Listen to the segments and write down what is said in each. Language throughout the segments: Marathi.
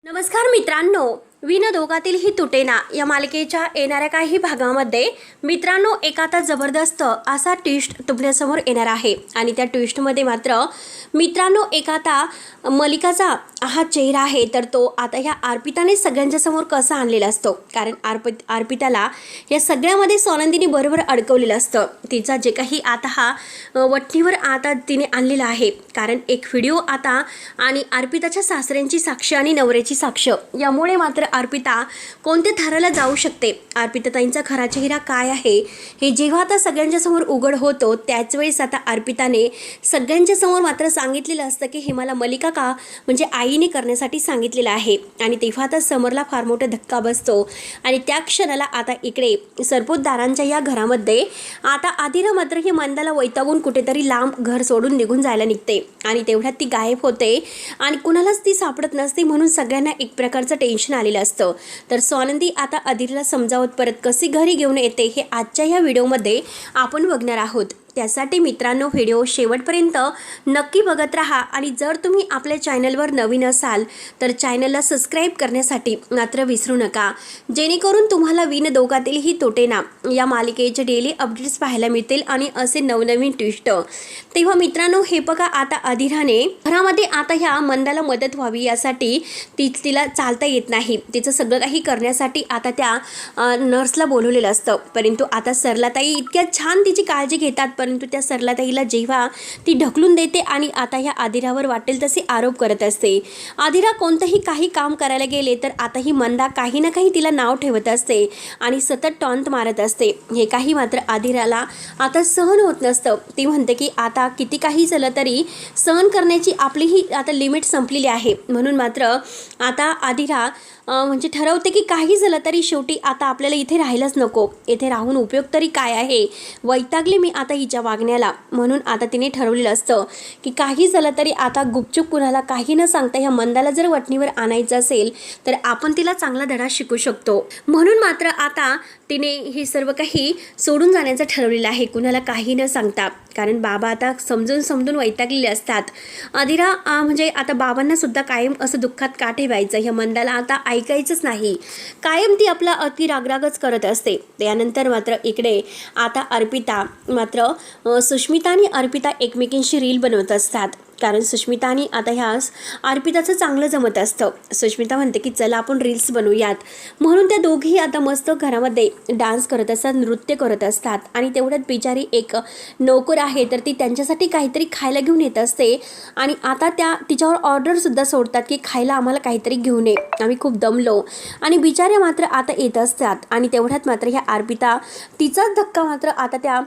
नमस्कार मित्रांनो, विनोदोगातील ही तुटेना या मालिकेच्या येणाऱ्या काही भागामध्ये मित्रांनो एक आता जबरदस्त असा ट्विस्ट तुमच्यासमोर येणार आहे आणि त्या ट्विस्टमध्ये मात्र मित्रांनो एक आता मलिकाचा हा चेहरा आहे तर तो आता ह्या अर्पिताने सगळ्यांच्या समोर कसा आणलेला असतो। कारण अर्पिताला या सगळ्यामध्ये सोनंदीने बरोबर अडकवलेलं असतं। तिचा जे काही आता हा वठणीवर आता तिने आणलेला आहे। कारण एक व्हिडिओ आता आणि अर्पिताच्या सासऱ्यांची साक्ष आणि नवऱ्याची साक्ष यामुळे मात्र अर्पिता कोणत्या थराला जाऊ शकते, अर्पिताताईंचा खरा चेहरा काय आहे हे जेव्हा आता सगळ्यांच्या समोर उघड होतो त्याच वेळेस आता अर्पिताने सगळ्यांच्या समोर मात्र सांगितलेलं असतं की हे मला मलिका का म्हणजे आईने करण्यासाठी सांगितलेलं आहे। आणि तेव्हा आता समरला फार मोठा धक्का बसतो आणि त्या क्षणाला आता इकडे सरपोतदारांच्या या घरामध्ये आता आदिरा मात्र ही मंदाला वैतागून कुठेतरी लांब घर सोडून निघून जायला निघते आणि तेवढ्यात ती गायब होते आणि कुणालाच ती सापडत नसते। म्हणून सगळ्यांना एक प्रकारचं टेन्शन आलेलं असतं। तर सोनंदी आता आदिराला समजावत परत कशी घरी घेऊन येते हे आजच्या या व्हिडिओमध्ये आपण बघणार आहोत। त्यासाठी मित्रांनो व्हिडिओ शेवटपर्यंत नक्की बघत राहा आणि जर तुम्ही आपल्या चॅनलवर नवीन असाल तर चॅनलला सबस्क्राईब करण्यासाठी मात्र विसरू नका, जेणेकरून तुम्हाला विनोदोगातील ही तुटेना या मालिकेचे डेली अपडेट्स पाहायला मिळतील आणि असे नवनवीन ट्विस्ट। तेव्हा मित्रांनो हे बघा आता आदिराने घरामध्ये आता ह्या मंदाला मदत व्हावी यासाठी तिला चालता येत नाही, तिचं सगळं काही करण्यासाठी आता त्या नर्सला बोलवलेलं असतं। परंतु आता सरलाताई इतक्या छान तिची काळजी घेतात परंतु त्या सरलाताईला जेव्हा ती ढकलून देते आणि आता ह्या आदिरावर वाटेल तसे आरोप करत असते। आदिरा कोणतंही काही काम करायला गेले तर आता ही मंदा काही ना काही तिला नाव ठेवत असते आणि सतत टॉन्ट मारत असते। हे काही मात्र आदिराला आता सहन होत नसतं। ती म्हणते की आता किती काही झालं तरी सहन करण्याची आपली ही आता लिमिट संपलेली आहे। म्हणून मात्र आता आदिरा म्हणजे ठरवते की काही झालं तरी शेवटी आता आपल्याला इथे राहायलाच नको, इथे राहून उपयोग तरी काय आहे, वैतागले मी आता हिच्या वागण्याला। म्हणून आता तिने ठरवलेलं असतं की काही झालं तरी आता गुपचूप कुणाला काही न सांगता ह्या मंदाला जर वठणीवर आणायचं असेल तर आपण तिला चांगला धडा शिकू शकतो। म्हणून मात्र आता तिने हे सर्व काही सोडून जाण्याचं ठरवलेलं आहे कुणाला काही न सांगता। कारण बाबा आता समजून वैतागलेले असतात। आदिरा म्हणजे आता बाबांना सुद्धा कायम असं दुःखात का ठेवायचं, ह्या मंदाला आता ऐकायचंच नाही, कायम ती आपला अति रागरागच करत असते। त्यानंतर मात्र इकडे आता अर्पिता मात्र सुष्मिता आणि अर्पिता एकमेकींशी रील बनवत असतात। कारण सुष्मिता आणि आता ह्या अर्पिताचं चांगलं जमत असतं। सुष्मिता म्हणते की चला आपण रील्स बनवूयात, म्हणून त्या दोघीही आता मस्त घरामध्ये डान्स करत असतात, नृत्य करत असतात। आणि तेवढ्यात बिचारी एक नोकर आहे तर ती त्यांच्यासाठी काहीतरी खायला घेऊन येत असते आणि आता त्या तिच्यावर ऑर्डरसुद्धा सोडतात की खायला आम्हाला काहीतरी घेऊन ये, आम्ही खूप दमलो। आणि बिचाऱ्या मात्र आता येत असतात आणि तेवढ्यात मात्र ह्या अर्पिता तिचाच धक्का मात्र आता त्या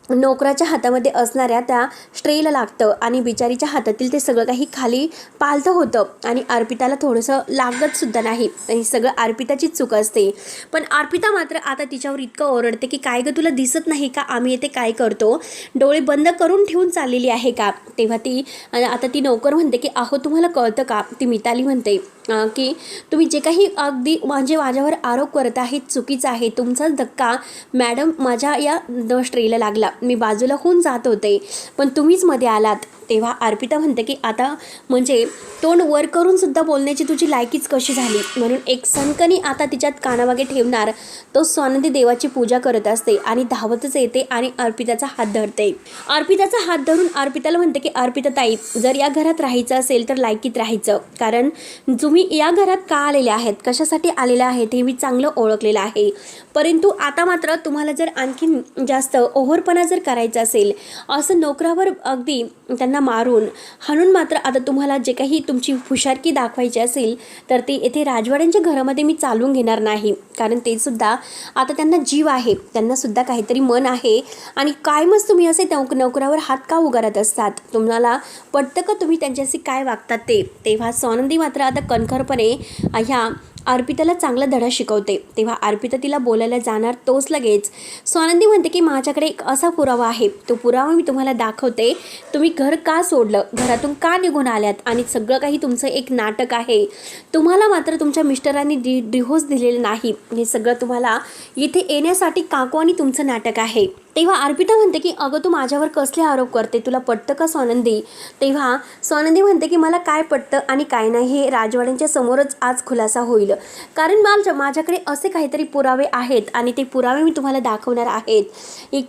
नोकराच्या हातामध्ये असणाऱ्या त्या स्ट्रेला लागतं आणि बिचारीच्या हातातील ते सगळं काही खाली पालतं होतं आणि अर्पिताला थोडंसं लागतसुद्धा नाही। आणि सगळं अर्पिताचीच चूक असते। पण अर्पिता मात्र आता तिच्यावर इतकं ओरडते की काय गं तुला दिसत नाही का आम्ही येथे काय करतो, डोळे बंद करून ठेवून चाललेली आहे का। तेव्हा ती नोकर म्हणते की अहो तुम्हाला कळतं का, ती मिताली म्हणते की तुम्ही जे काही अगदी म्हणजे माझ्यावर आरोप करत आहेत चुकीचं आहे, तुमचाच धक्का मॅडम माझ्या या स्त्रीला लागला, मी बाजूला होऊन जात होते पण तुम्हीच मध्ये आलात। तेव्हा अर्पिता म्हणते की आता म्हणजे तोंड वर करून सुद्धा बोलण्याची तुझी लायकीच कशी झाली। म्हणून एक सणकणी आता तिच्यात कानामागे ठेवणार तो सोनंदी देवाची पूजा करत असते आणि धावतच येते आणि अर्पिताचा हात धरते। अर्पिताचा हात धरून अर्पिताला म्हणते की अर्पिता ताई जर या घरात राहायचं असेल तर लायकीत राहायचं, कारण तुम्ही या घरात का आलेले आहेत, कशासाठी आलेले आहेत हे मी चांगलं ओळखलेलं आहे। परंतु आता मात्र तुम्हाला जर आणखीन जास्त ओव्हरपणा जर करायचा असेल, असं नोकरावर अगदी त्यांना मारून हाणून मात्र आता तुम्हाला जे काही तुमची हुशारकी दाखवायची असेल तर ते येथे राजवाड्यांच्या घरामध्ये मी चालवून घेणार नाही। कारण ते सुद्धा आता त्यांना जीव आहे, त्यांना सुद्धा काहीतरी मन आहे आणि कायमच तुम्ही असे नोकरावर हात का उगारत असतात, तुम्हाला पटतं का तुम्ही त्यांच्याशी काय वागतात ते। तेव्हा सोनंदी मात्र आता कणखरपणे ह्या अर्पिताला चांगला धडा शिकवते। तेव्हा अर्पिता तिला बोलायला जाणार तोच लगेच सोनंदी म्हणते की माझ्याकडे एक असा पुरावा आहे, तो पुरावा मी तुम्हाला दाखवते, तुम्ही घर का सोडलं, घरातून का निघून आल्यात आणि सगळं काही तुमचं एक नाटक आहे, तुम्हाला मात्र तुमच्या मिस्टरांनी डिव्होर्स दिलेलं नाही, हे सगळं तुम्हाला इथे येण्यासाठी काकू आणि तुमचं नाटक आहे। तेव्हा अर्पिता म्हणते की अगं तू माझ्यावर कसले आरोप करते, तुला पटतं का स्वानंदी? तेव्हा स्वानंदी म्हणते की मला काय पटतं आणि काय नाही हे राजवाड्यांच्या समोरच आज खुलासा होईल, कारण माझ्याकडे असे काहीतरी पुरावे आहेत आणि ते पुरावे मी तुम्हाला दाखवणार आहेत.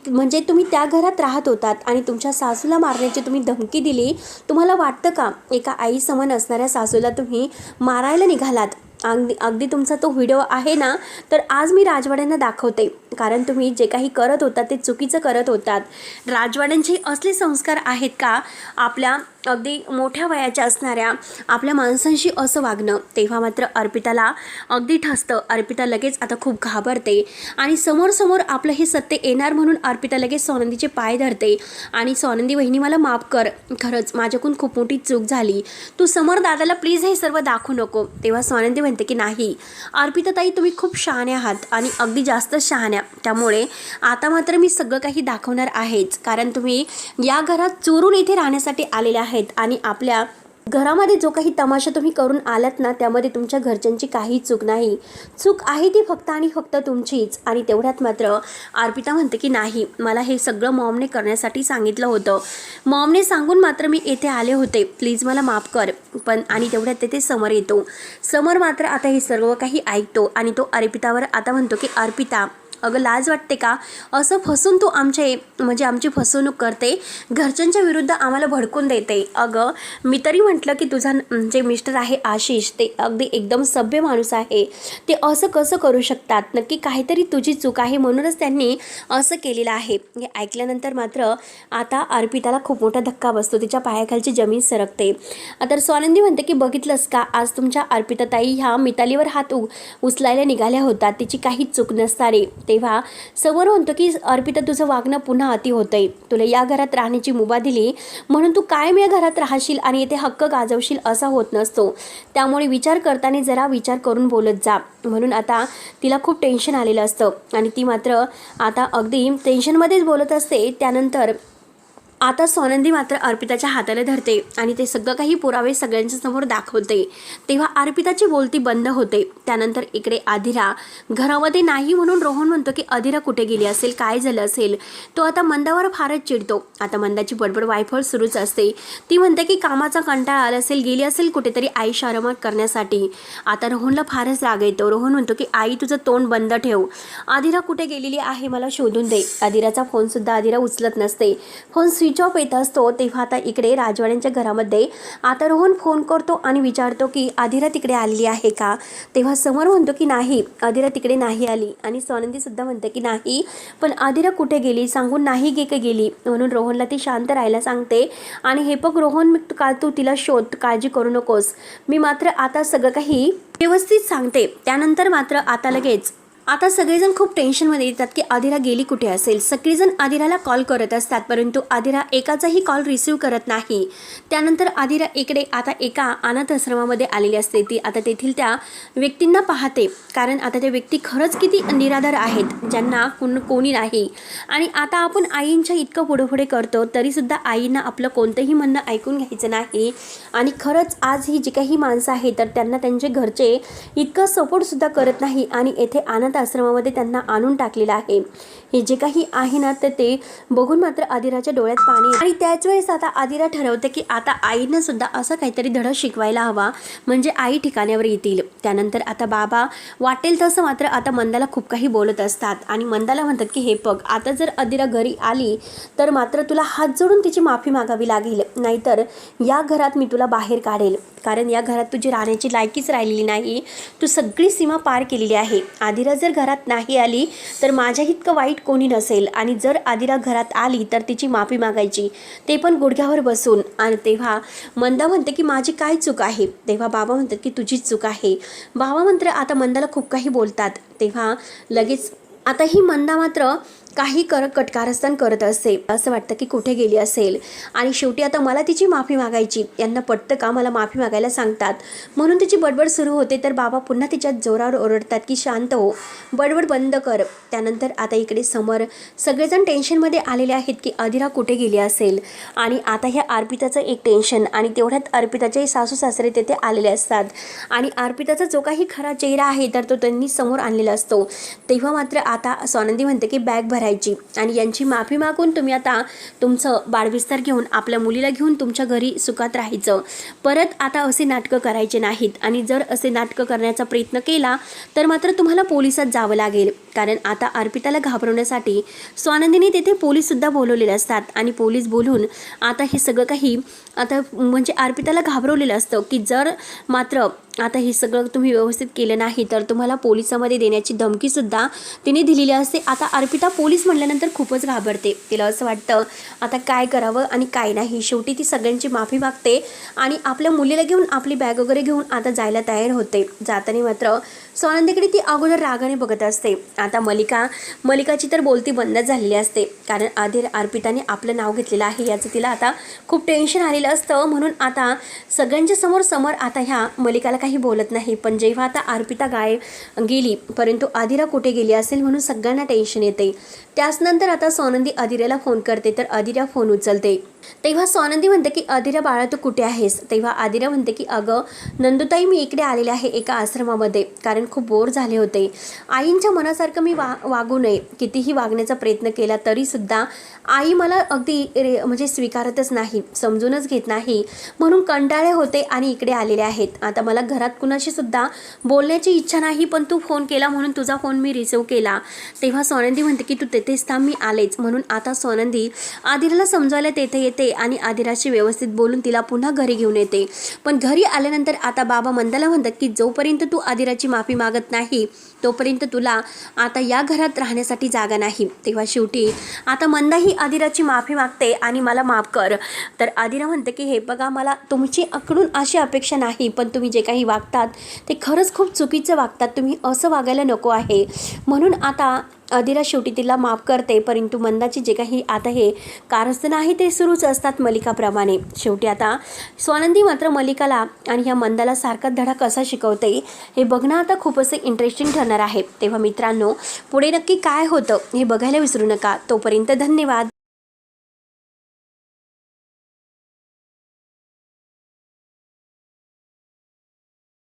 म्हणजे तुम्ही त्या घरात राहत होतात आणि तुमच्या सासूला मारण्याची तुम्ही धमकी दिली. तुम्हाला वाटतं का एका आई समान असणाऱ्या सासूला तुम्ही मारायला निघालात? अगदी तुमचा तो व्हिडिओ आहे ना, तर आज मी राजवाड्यांना दाखवते, कारण तुम्ही जे काही करत होता ते चुकीचं करत होतात. राजवाड्यांचे असले संस्कार आहेत का आपल्या अगदी मोठ्या वयाच्या असणाऱ्या आपल्या माणसांशी असं वागणं? तेव्हा मात्र अर्पिताला अगदी ठसतं. अर्पिता लगेच आता खूप घाबरते आणि समोर आपलं हे सत्य येणार म्हणून अर्पिता लगेच स्वानंदीचे पाय धरते आणि स्वानंदी वहिनी मला माफ कर, खरंच माझ्याकडून खूप मोठी चूक झाली, तू समोर दादाला प्लीज हे सर्व दाखवू नको. तेव्हा स्वानंदी म्हणते की नाही अर्पिता ताई, तुम्ही खूप शहाण्या आहात आणि अगदी जास्त शहाण्या, त्यामुळे आता मात्र मी सगळं काही दाखवणार आहेच, कारण तुम्ही या घरात चोरून इथे राहण्यासाठी आलेल्या आहेत आणि आपल्या घरामध्ये जो काही तमाशा तुम्ही करून आलात ना, त्यामध्ये तुमच्या घरच्यांची काही चूक नाही, चूक आहे ती फक्त आणि फक्त तुमचीच. आणि तेवढ्यात मात्र अर्पिता म्हणते की नाही, मला हे सगळं मॉमने करण्यासाठी सांगितलं होतं, मॉमने सांगून मात्र मी येथे आले होते, प्लीज मला माफ कर. पण आणि तेवढ्यात तेथे समर येतो. समर मात्र आता हे सर्व काही ऐकतो आणि तो अर्पितावर आता म्हणतो की अर्पिता, अगं लाज वाटते का? असं फसून तू आमची फसवणूक करते, घरच्यांच्या विरुद्ध आम्हाला भडकून देते. अगं मी तरी म्हटलं की तुझा जे मिस्टर आहे आशिष, ते अगदी एकदम सभ्य माणूस आहे, ते असं कसं करू शकतात? नक्की काहीतरी तुझी चूक आहे म्हणूनच त्यांनी असं केलेलं आहे. हे ऐकल्यानंतर मात्र आता अर्पिताला खूप मोठा धक्का बसतो, तिच्या पायाखालची जमीन सरकते. तर स्वानंदी म्हणते की बघितलंस का, आज तुमच्या अर्पिताताई ह्या मितालीवर हात उचलायला निघाल्या होत्या, तिची काही चूक नसणारे. तेव्हा समोर म्हणतो की अर्पिता, तुझं वागणं पुन्हा अति होतंय, तुला या घरात राहण्याची मुभा दिली म्हणून तू कायम या घरात राहशील आणि येथे हक्क गाजवशील असा होत नसतो, त्यामुळे विचार करताना जरा विचार करून बोलत जा. म्हणून आता तिला खूप टेन्शन आलेलं असतं आणि ती मात्र आता अगदी टेन्शनमध्येच बोलत असते. त्यानंतर आता स्वानंदी मात्र अर्पिताच्या हाताला धरते आणि ते सगळं काही पुरावे सगळ्यांच्या समोर दाखवते. तेव्हा अर्पिताची बोलती बंद होते. त्यानंतर इकडे आदिरा घरामध्ये नाही म्हणून रोहन म्हणतो की आदिरा कुठे गेली असेल, काय झालं असेल? तो आता मंदावर फारच चिडतो. आता मंदाची बडबड वायफळ सुरूच असते. ती म्हणते की कामाचा कंटाळा आला असेल, गेली असेल कुठेतरी आईशी आरामात करण्यासाठी. आता रोहनला फारच राग येतो. रोहन म्हणतो की आई तुझं तोंड बंद ठेव, आदिरा कुठे गेलेली आहे मला शोधून दे. आदिराचा फोनसुद्धा आदिरा उचलत नसते, फोन स्विच ऑफ येत असतो. तेव्हा आता इकडे राजवाड्यांच्या घरामध्ये आता रोहन फोन करतो आणि विचारतो की आदिरा तिकडे आलेली आहे का? तेव्हा समोर म्हणतो की नाही, आदिरा तिकडे नाही आली. आणि स्वानंदी सुद्धा म्हणते की नाही, पण आदिरा कुठे गेली सांगून नाही गेली, म्हणून रोहनला ती शांत राहायला सांगते. आणि हे बघ रोहन, तू तिला शोध, काळजी करू नकोस, मी मात्र आता सगळं काही व्यवस्थित सांगते. त्यानंतर मात्र आता लगेच आता सगळेजण खूप टेन्शनमध्ये येतात की आदिरा गेली कुठे असेल. सगळेजण आदिराला कॉल करत असतात, परंतु आदिरा एकाचाही कॉल रिसीव करत नाही. त्यानंतर आदिरा इकडे आता एका अनाथ आश्रमामध्ये आलेली असते. ती आता तेथील त्या व्यक्तींना पाहते, कारण आता त्या व्यक्ती खरंच किती निराधार आहेत, ज्यांना कोणी नाही. आणि आता आपण आईंच्या इतकं पुढे करतो तरीसुद्धा आईंना आपलं कोणतंही म्हणणं ऐकून घ्यायचं नाही. आणि खरंच आज ही जी काही माणसं आहेत तर त्यांना त्यांचे घरचे इतकं सपोर्टसुद्धा करत नाही आणि येथे अनाथ आश्रमामध्ये त्यांना आणून टाकलेलं आहे. हे जे काही आहे ना, तर ते बघून मात्र आदिराच्या डोळ्यात पाणी. आणि त्याच वेळेस आता आदिरा ठरवते की आता आईनं सुद्धा असं काहीतरी धडा शिकवायला हवा, म्हणजे आई ठिकाण्यावर येतील. त्यानंतर आता बाबा वाटेल तसं मात्र आता मंदाला खूप काही बोलत असतात आणि मंदाला म्हणतात की हे बघ, आता जर आदिरा घरी आली तर मात्र तुला हात जोडून तिची माफी मागावी लागेल, नाहीतर या घरात मी तुला बाहेर काढेल, कारण या घरात तुझी राहण्याची लायकीच राहिलेली नाही, तू सगळी सीमा पार केलेली आहे. आदिरा जर घरात नाही आली तर माझ्या इतकं वाईट कोणी नसेल, आणि जर आदिरा घरात आली तर तिची माफी मागायची, ते पण गुडघ्यावर बसून. आणि तेव्हा मंदा म्हणते की माझी काय चूक आहे? तेव्हा बाबा म्हणतात की तुझीच चूक आहे. बाबा मात्र आता मंदाला खूप काही बोलतात. तेव्हा लगेच आता ही मंदा मात्र काही कटकारस्थान करत असते. असं वाटतं की कुठे गेली असेल, आणि शेवटी आता मला तिची माफी मागायची, यांना पटतं का मला माफी मागायला सांगतात, म्हणून तिची बडबड सुरू होते. तर बाबा पुन्हा तिच्या जोरावर ओरडतात की शांत हो, बडबड बंद कर. त्यानंतर आता इकडे समोर सगळेजण टेन्शनमध्ये आलेले आहेत की आदिरा कुठे गेली असेल. आणि आता ह्या अर्पिताचं एक टेन्शन, आणि तेवढ्यात अर्पिताचे सासू सासरे तेथे आलेले असतात आणि अर्पिताचा जो काही खरा चेहरा आहे तर तो त्यांनी समोर आणलेला असतो. तेव्हा मात्र आता स्वानंदी म्हणते की बॅग करायची आणि यांची माफी मागून तुम्ही आता तुमचं बाळविस्तार घेऊन आपल्या मुलीला घेऊन तुमच्या घरी सुखात राहायचं. परत आता असे नाटकं करायचे नाहीत आणि जर असे नाटकं करण्याचा प्रयत्न केला तर मात्र तुम्हाला पोलिसात जावं लागेल. कारण आता अर्पिताला घाबरवण्यासाठी स्वानंदीने तेथे पोलीससुद्धा बोलवलेले असतात आणि पोलीस बोलून आता हे सगळं काही आता म्हणजे अर्पिताला घाबरवलेलं असतं की जर मात्र आता हे सगळं तुम्ही व्यवस्थित केलं नाही तर तुम्हाला पोलिसामध्ये देण्याची धमकीसुद्धा तिने दिलेली असते. आता अर्पिता पोलीस म्हटल्यानंतर खूपच घाबरते. तिला असं वाटतं आता काय करावं आणि काय नाही. शेवटी ती सगळ्यांची माफी मागते आणि आपल्या मुलीला घेऊन आपली बॅग वगैरे घेऊन आता जायला तयार होते. जाताना मात्र स्वानंदीकडे ती अगोदर रागाने बघत असते. आता मलिकाची तर बोलती बंद झालेली असते कारण आधी अर्पिताने आपलं नाव घेतलेलं आहे याचं तिला आता खूप टेन्शन आलेलं असतं. म्हणून आता सगळ्यांच्या समोर आता ह्या मलिकाला काही बोलत नाही. पण जेव्हा आता अर्पिता गेली परंतु आदिरा कुठे गेली असेल म्हणून सगळ्यांना टेन्शन येते. त्याचनंतर आता स्वानंदी आदिराला फोन करते तर आदिरा फोन उचलते. तेव्हा स्वानंदी म्हणते की आदिरा बाळा तू कुठे आहेस. तेव्हा आदिरा म्हणते की अगं नंदुताई मी इकडे आलेले आहे एका आश्रमामध्ये कारण खूप बोर झाले होते. आईंच्या मनासारखं मी वागू नये. कितीही वागण्याचा प्रयत्न केला तरीसुद्धा आई मला अगदी म्हणजे स्वीकारतच नाही, समजूनच घेत नाही. म्हणून कंटाळे होते आणि इकडे आलेले आहेत. आता मला घरात कुणाशी सुद्धा बोलण्याची इच्छा नाही पण तू फोन केला म्हणून तुझा फोन मी रिसीव केला. तेव्हा स्वानंदी म्हणते की तू तेथेच थांब मी आलेच. म्हणून आता स्वानंदी आदिराला समजायला तेथे येते आणि आदिराशी व्यवस्थित बोलून तिला पुन्हा घरी घेऊन येते. पण घरी आल्यानंतर आता बाबा मंदाला म्हणतात की जोपर्यंत तू आदिराची माफी मागत नाही तोपर्यंत तुला आता या घरात राहण्यासाठी जागा नाही. तेव्हा शेवटी आता मंदाही आदिराची माफी मागते आणि मला माफ कर. तर आदिरा म्हणते की हे बघा मला तुमची आकडून अशी अपेक्षा नाही पण तुम्ही जे काही वागतात ते खरंच खूप चुकीचं वागतात. तुम्ही असं वागायला नको आहे. म्हणून आता आदिरा शेवटी तिला माफ करते. परंतु मंदाचे जे काही आता हे कारस्थान आहे ते सुरूच असतात मलिकाप्रमाणे. शेवटी आता स्वानंदी मात्र मलिकाला आणि ह्या मंदाला सारखा धडा कसा शिकवते हे बघणं आता खूप असं इंटरेस्टिंग ठरणार आहे. तेव्हा मित्रांनो पुढे नक्की काय होतं हे बघायला विसरू नका. तोपर्यंत धन्यवाद.